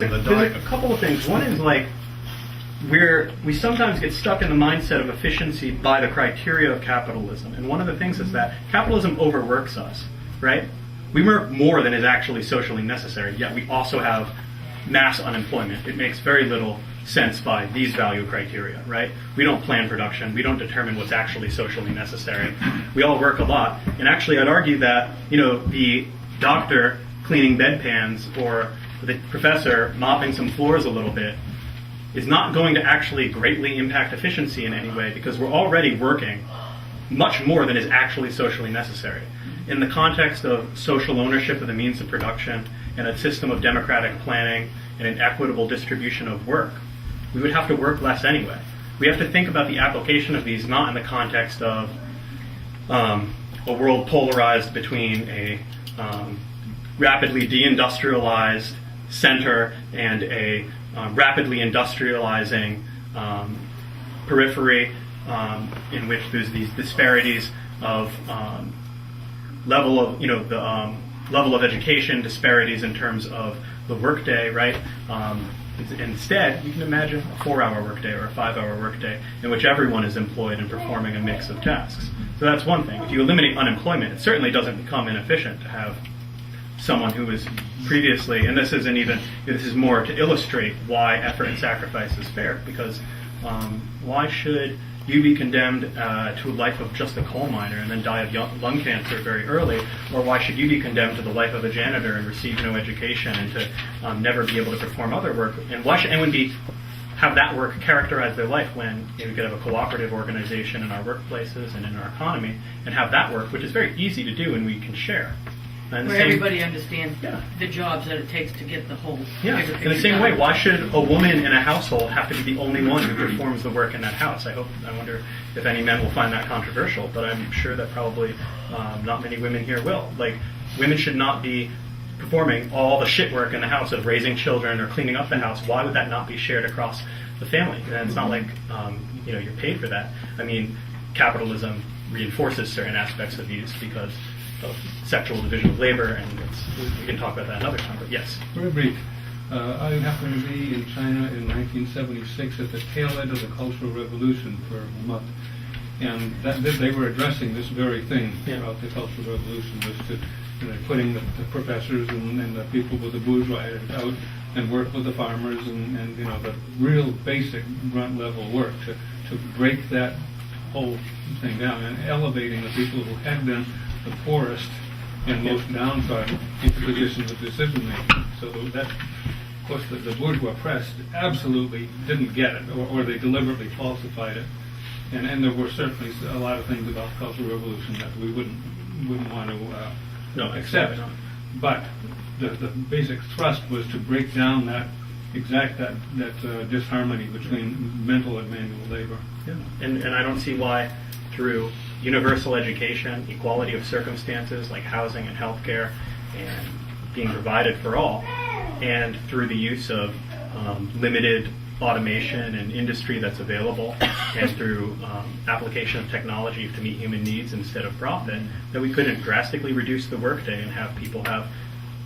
There's a couple of things. One is like we sometimes get stuck in the mindset of efficiency by the criteria of capitalism. And one of the things is that capitalism overworks us, right? We work more than is actually socially necessary, yet we also have mass unemployment. It makes very little sense by these value criteria, right? We don't plan production. We don't determine what's actually socially necessary. We all work a lot. And actually, I'd argue that, the doctor cleaning bedpans or the professor mopping some floors a little bit is not going to actually greatly impact efficiency in any way, because we're already working much more than is actually socially necessary. In the context of social ownership of the means of production and a system of democratic planning and an equitable distribution of work, we would have to work less anyway. We have to think about the application of these not in the context of a world polarized between a rapidly deindustrialized center and a rapidly industrializing periphery, in which there's these disparities of level of education, disparities in terms of the workday, right? Instead, you can imagine a 4-hour workday or a 5-hour workday in which everyone is employed and performing a mix of tasks. So that's one thing. If you eliminate unemployment, it certainly doesn't become inefficient to have someone who was previously, and this is more to illustrate why effort and sacrifice is fair, because why should you be condemned to a life of just a coal miner and then die of lung cancer very early, or why should you be condemned to the life of a janitor and receive no education and to never be able to perform other work, and why should anyone have that work characterize their life when we could have a cooperative organization in our workplaces and in our economy and have that work, which is very easy to do and we can share. Where everybody understands the jobs that it takes to get the whole. Yeah, in the same way, why should a woman in a household have to be the only one who performs the work in that house? I wonder if any men will find that controversial, but I'm sure that probably not many women here will. Like, women should not be performing all the shit work in the house of raising children or cleaning up the house. Why would that not be shared across the family? And it's not like you're paid for that. I mean, capitalism reinforces certain aspects of these because of sexual division of labor, and we can talk about that another time, but yes. Very brief. I happened to be in China in 1976 at the tail end of the Cultural Revolution for a month, and they were addressing this very thing about the Cultural Revolution, was to putting the professors and the people with the bourgeois out and work with the farmers and the real basic grunt level work to break that whole thing down and elevating the people who had been the poorest and most downtrodden into positions of decision making. So that, of course, the bourgeois press absolutely didn't get it, or they deliberately falsified it. And there were certainly a lot of things about the Cultural Revolution that we wouldn't want to accept. But the basic thrust was to break down that disharmony between mental and manual labor. Yeah. And I don't see why, through universal education, equality of circumstances like housing and healthcare, and being provided for all, and through the use of limited automation and industry that's available, and through application of technology to meet human needs instead of profit, that we couldn't drastically reduce the workday and have people have.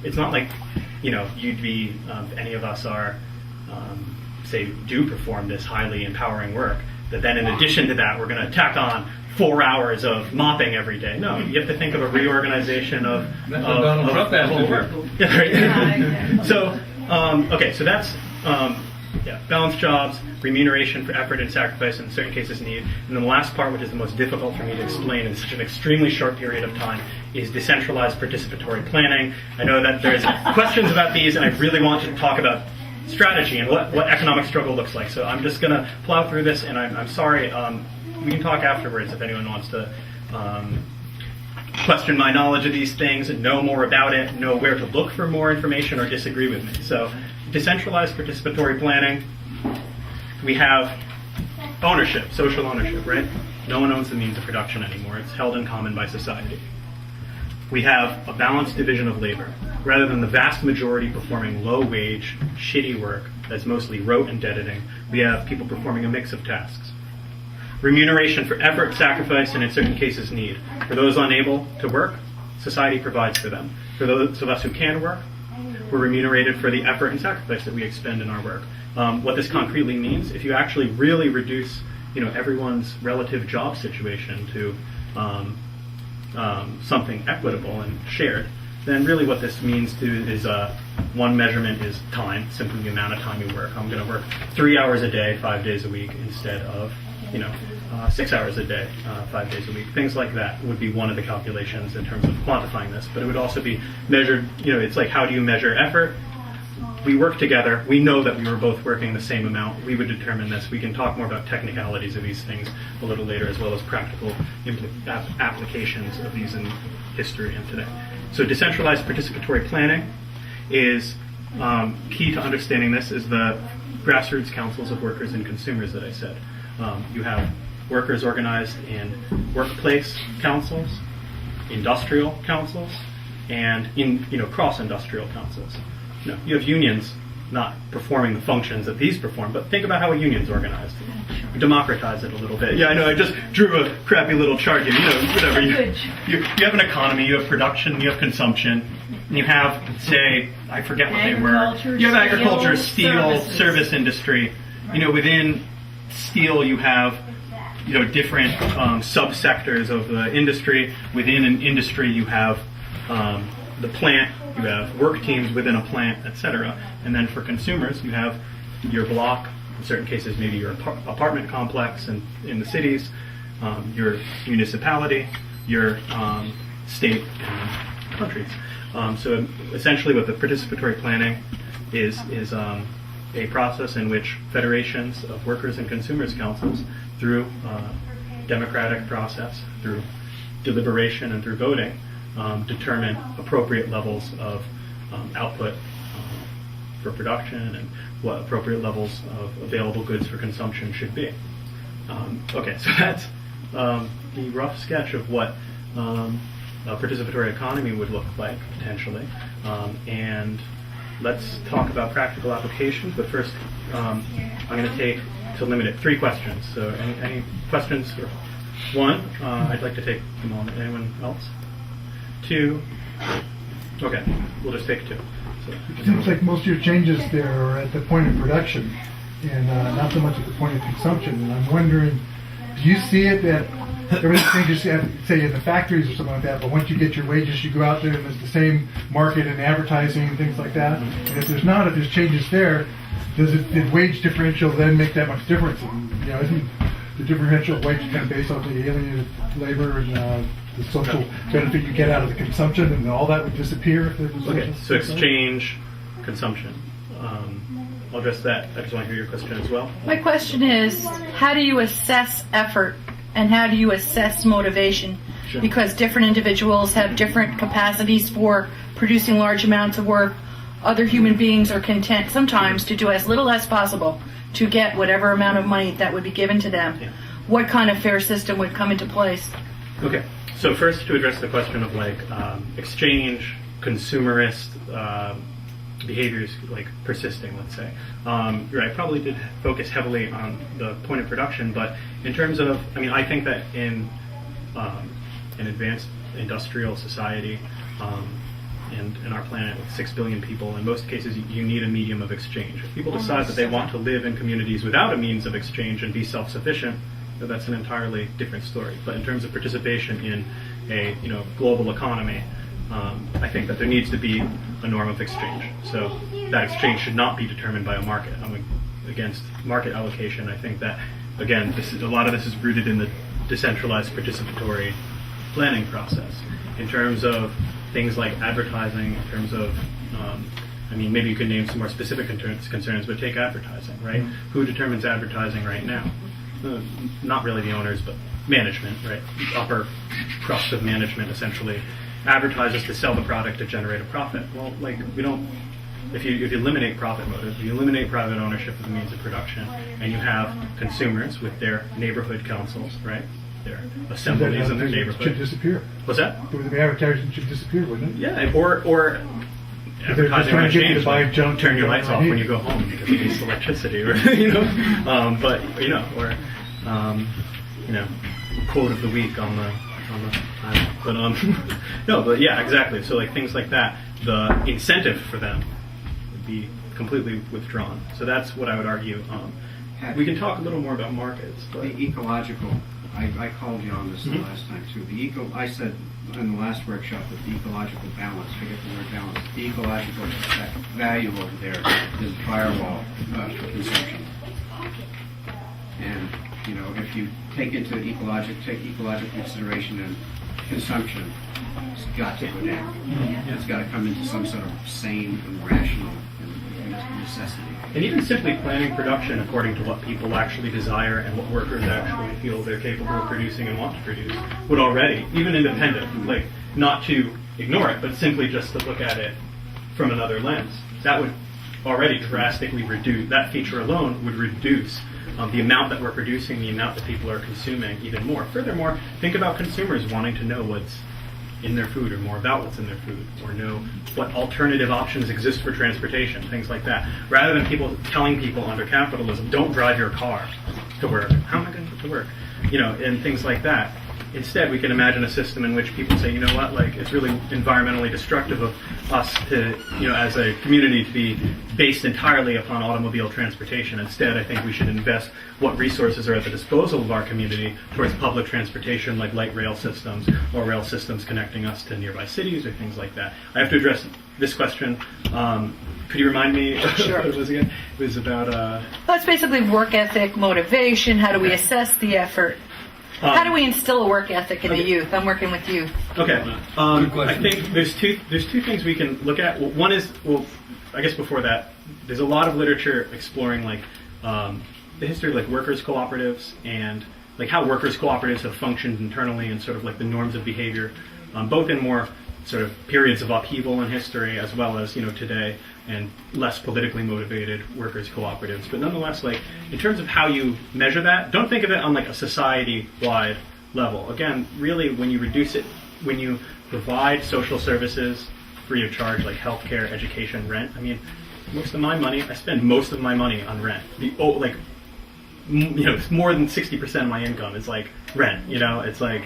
It's not like you'd be any of us are do perform this highly empowering work, that then in addition to that we're going to tack on 4 hours of mopping every day. No, you have to think of a reorganization of Donald Trump has to work. Yeah, right. So so that's balanced jobs, remuneration for effort and sacrifice in certain cases need, and then the last part, which is the most difficult for me to explain in such an extremely short period of time, is decentralized participatory planning. I know that there's questions about these, and I really want to talk about strategy and what economic struggle looks like. So I'm just going to plow through this, and I'm sorry. We can talk afterwards if anyone wants to question my knowledge of these things and know more about it, know where to look for more information, or disagree with me. So decentralized participatory planning, we have ownership, social ownership, right? No one owns the means of production anymore. It's held in common by society. We have a balanced division of labor. Rather than the vast majority performing low-wage, shitty work that's mostly rote and dead ending, we have people performing a mix of tasks. Remuneration for effort, sacrifice, and in certain cases need. For those unable to work, society provides for them. For those of us who can work, we're remunerated for the effort and sacrifice that we expend in our work. What this concretely means, if you actually really reduce, everyone's relative job situation to something equitable and shared, then really what this means is one measurement is time, simply the amount of time you work. I'm going to work 3 hours a day, 5 days a week, instead of 6 hours a day, 5 days a week. Things like that would be one of the calculations in terms of quantifying this. But it would also be measured, it's like, how do you measure effort? We work together. We know that we were both working the same amount. We would determine this. We can talk more about technicalities of these things a little later, as well as practical applications of these in history and today. So decentralized participatory planning is key to understanding this is the grassroots councils of workers and consumers that I said. You have workers organized in workplace councils, industrial councils, and in cross-industrial councils. You have unions not performing the functions that these perform, but think about how a union's organized. Democratize it a little bit. Yeah, I know, I just drew a crappy little chart here. Whatever. You have an economy, you have production, you have consumption, and you have, say, I forget what they were. You have agriculture, steel, service industry. Within steel you have different subsectors of the industry. Within an industry you have the plant, you have work teams within a plant, etc. And then for consumers you have your block, in certain cases maybe your apartment complex in the cities, your municipality, your state and countries. So essentially what the participatory planning is a process in which federations of workers and consumers councils, through democratic process, through deliberation and through voting, determine appropriate levels of output for production and what appropriate levels of available goods for consumption should be. Okay, so that's the rough sketch of what a participatory economy would look like, potentially. And let's talk about practical applications, but first I'm going to limit it 3 questions. So any questions? One, I'd like to take a moment. Anyone else? 2. Okay, we'll just take 2. So, it seems like most of your changes there are at the point of production and not so much at the point of consumption. And I'm wondering, do you see it that everything changes, say in the factories or something like that, but once you get your wages, you go out there and there's the same market and advertising and things like that? And if there's changes there, did wage differential then make that much difference? And, isn't the differential wage kind of based on the alienated labor and the social benefit you get out of the consumption, and all that would disappear if there was so exchange, consumption. I'll address that. I just want to hear your question as well. My question is, how do you assess effort and how do you assess motivation? Sure. Because different individuals have different capacities for producing large amounts of work. Other human beings are content sometimes to do as little as possible to get whatever amount of money that would be given to them. Yeah. What kind of fair system would come into place? Okay, so first to address the question of exchange, consumerist behaviors persisting, let's say. You're right, probably did focus heavily on the point of production, but in terms of, I think that in an advanced industrial society and in our planet with 6 billion people, in most cases you need a medium of exchange. If people decide that they want to live in communities without a means of exchange and be self-sufficient, that's an entirely different story. But in terms of participation in a global economy, I think that there needs to be a norm of exchange. So that exchange should not be determined by a market. I'm against market allocation. I think that, again, a lot of this is rooted in the decentralized participatory planning process. In terms of things like advertising, in terms of, maybe you can name some more specific concerns, but take advertising, right? Mm-hmm. Who determines advertising right now? Not really the owners, but management, right? The upper crust of management essentially advertises to sell the product to generate a profit. Well, we don't. If you eliminate profit motive, you eliminate private ownership of the means of production, and you have consumers with their neighborhood councils, right? Their assemblies in their neighborhood. Should disappear. What's that? The advertising should disappear, wouldn't it? Yeah, or advertising might change. Turn your lights off when you go home because it needs electricity, or quote of the week on the but yeah, exactly. So things like that, the incentive for them be completely withdrawn. So that's what I would argue. We can talk a little more about markets. But The ecological, I called you on this the last time too. I said in the last workshop that the ecological balance, forget the word balance, the ecological value over there is firewall for consumption. And, you know, if you take ecological consideration and consumption, it's got to go down. It's got to come into some sort of sane and rational necessity. And even simply planning production according to what people actually desire and what workers actually feel they're capable of producing and want to produce would already, even independent, like not to ignore it, but simply just to look at it from another lens. That would already drastically reduce, that feature alone would reduce the amount that we're producing, the amount that people are consuming even more. Furthermore, think about consumers wanting to know what's in their food or more about what's in their food or know what alternative options exist for transportation, things like that. Rather than people telling people under capitalism, don't drive your car to work. How am I going to get to work? You know, and things like that. Instead, we can imagine a system in which people say, you know what, like it's really environmentally destructive of us to, you know, as a community to be based entirely upon automobile transportation. Instead, I think we should invest what resources are at the disposal of our community towards public transportation like light rail systems or rail systems connecting us to nearby cities or things like that. I have to address this question. Could you remind me Sure. what it was again? It was about... Well, it's basically work ethic, motivation. How do we assess the effort? How do we instill a work ethic in the youth? I'm working with youth. Okay. I think there's two things we can look at. One is, well, I guess before that, there's a lot of literature exploring like the history of like workers' cooperatives and like how workers' cooperatives have functioned internally and sort of like the norms of behavior, both in more sort of periods of upheaval in history as well as, you know, today, and less politically motivated workers' cooperatives. But nonetheless, like in terms of how you measure that, don't think of it on like a society-wide level. Again, really when you reduce it, when you provide social services free of charge, like healthcare, education, rent. I mean, most of my money, I spend most of my money on rent. It's more than 60% of my income is like rent, you know, it's like,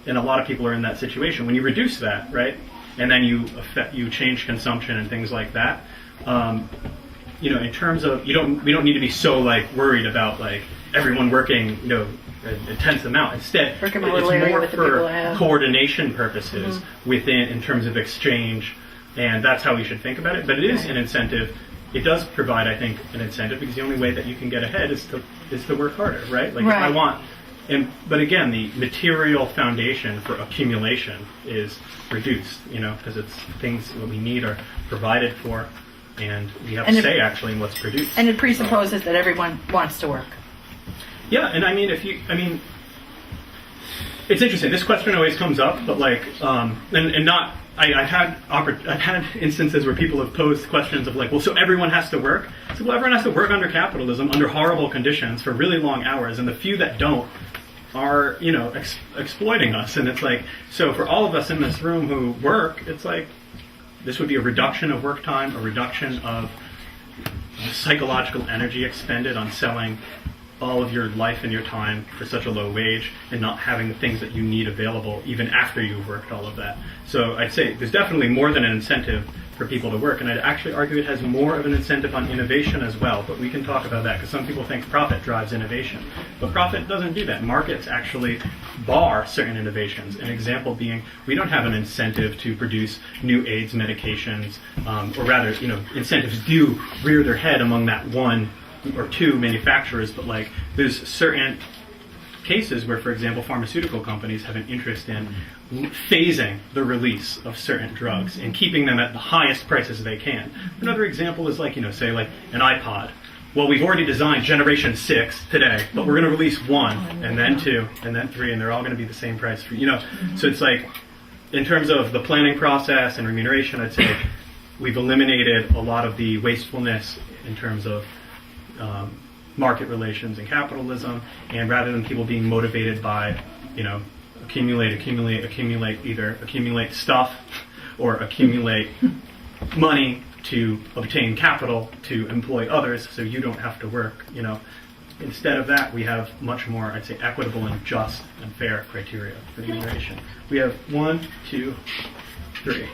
and a lot of people are in that situation. When you reduce that, right, and then you change consumption and things like that, you know, in terms of we don't need to be so like worried about like everyone working, you know, an intense amount. Instead, it's more for coordination purposes within in terms of exchange, and that's how we should think about it. But it is an incentive. It does provide, I think, an incentive because the only way that you can get ahead is to work harder, right? Like if I want. But again, the material foundation for accumulation is reduced, you know, because it's things that we need are provided for, and we have to say actually in what's produced. And it presupposes that everyone wants to work. Yeah, and I mean, it's interesting. This question always comes up, but like, I've had instances where people have posed questions of like, well, so everyone has to work. So well, everyone has to work under capitalism under horrible conditions for really long hours, and the few that don't are, you know, exploiting us. And it's like, so for all of us in this room who work, it's like this would be a reduction of work time, a reduction of psychological energy expended on selling all of your life and your time for such a low wage and not having the things that you need available even after you've worked all of that. So I'd say there's definitely more than an incentive for people to work, and I'd actually argue it has more of an incentive on innovation as well, but we can talk about that because some people think profit drives innovation. But profit doesn't do that. Markets actually bar certain innovations. An example being we don't have an incentive to produce new AIDS medications, or rather, you know, incentives do rear their head among that one or two manufacturers, but like there's certain cases where, for example, pharmaceutical companies have an interest in phasing the release of certain drugs and keeping them at the highest prices they can. Another example is like, you know, say like an iPod. Well, we've already designed generation 6 today, but we're going to release 1 and then 2 and then 3, and they're all going to be the same price for, you know. So it's like, in terms of the planning process and remuneration, I'd say we've eliminated a lot of the wastefulness in terms of market relations and capitalism, and rather than people being motivated by, you know, accumulate, either accumulate stuff or accumulate money to obtain capital to employ others so you don't have to work, you know. Instead of that, we have much more, I'd say, equitable and just and fair criteria for remuneration. We have 1, 2, 3.